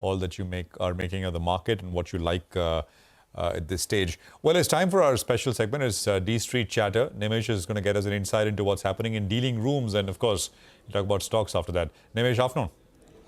all that you are making of the market and what you like at this stage. Well, it's time for our special segment. It's D Street Chatter. Nimesh is going to get us an insight into what's happening in dealing rooms, and of course, we'll talk about stocks after that. Nimesh, afternoon.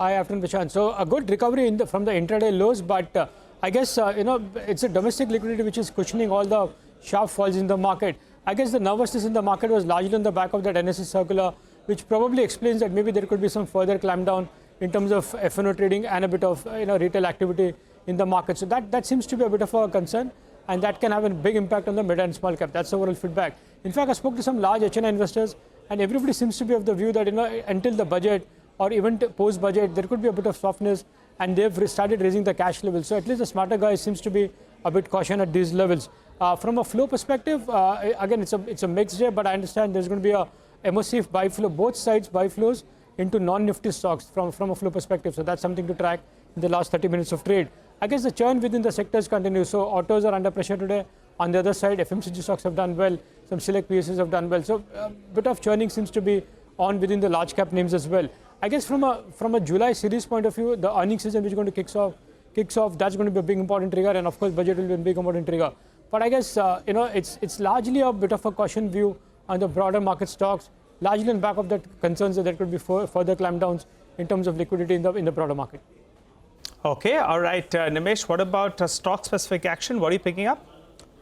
Hi, afternoon, Prashant. So a good recovery from the intraday lows, but I guess it's a domestic liquidity which is cushioning all the sharp falls in the market. I guess the nervousness in the market was largely on the back of that NSE circular, which probably explains that maybe there could be some further clampdown in terms of F&O trading and a bit of retail activity in the market. So that seems to be a bit of a concern, and that can have a big impact on the mid and small cap. That's the overall feedback. In fact, I spoke to some large HNI investors, and everybody seems to be of the view that until the budget or even post-budget, there could be a bit of softness, and they've started raising the cash levels. So at least the smarter guy seems to be a bit cautious at these levels. From a flow perspective, again, it's a mixed day, but I understand there's going to be a MOC buy flow, both sides buy flows into non-nifty stocks from a flow perspective. So that's something to track in the last 30 minutes of trade. I guess the churn within the sectors continues. So autos are under pressure today. On the other side, FMCG stocks have done well. Some select PSUs have done well. So a bit of churning seems to be on within the large cap names as well. I guess from a July series point of view, the earnings season which is going to kicks off, that's going to be a big important trigger, and of course budget will be a big important trigger. But I guess it's largely a bit of a caution view on the broader market stocks, largely on back of that concerns that there could be further clampdowns in terms of liquidity in the broader market. Okay, all right, Nimesh, what about stock-specific action? What are you picking up?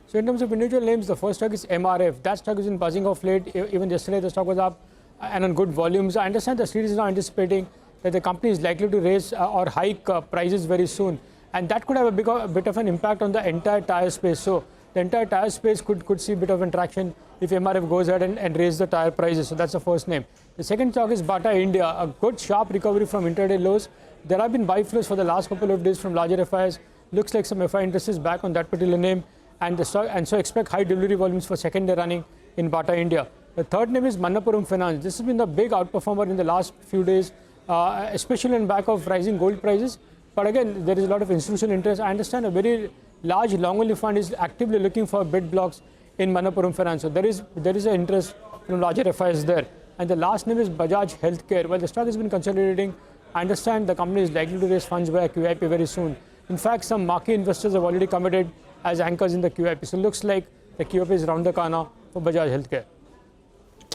So in terms of individual names, the first stock is MRF. That stock has been buzzing off late. Even yesterday, the stock was up and on good volumes. I understand the street is now anticipating that the company is likely to raise or hike prices very soon, and that could have a bit of an impact on the entire tire space. So the entire tire space could see a bit of traction if MRF goes ahead and raise the tire prices. So that's the first name. The second stock is Bata India, a good sharp recovery from intraday lows. There have been buy flows for the last couple of days from larger FIs. Looks like some FI interest is back on that particular name, and so expect high delivery volumes for second day running in Bata India. The third name is Manappuram Finance. This has been the big outperformer in the last few days, especially on back of rising gold prices. But again, there is a lot of institutional interest. I understand a very large long-only fund is actively looking for bid blocks in Manappuram Finance. So there is an interest from larger FIs there. And the last name is Bajaj Healthcare. Well, the stock has been consolidating. I understand the company is likely to raise funds via QIP very soon. In fact, some marquee investors have already committed as anchors in the QIP. So it looks like the QIP is round the corner for Bajaj Healthcare.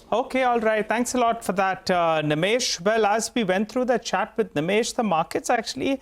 Okay, all right. Thanks a lot for that, Nimesh. Well, as we went through the chat with Nimesh, the markets actually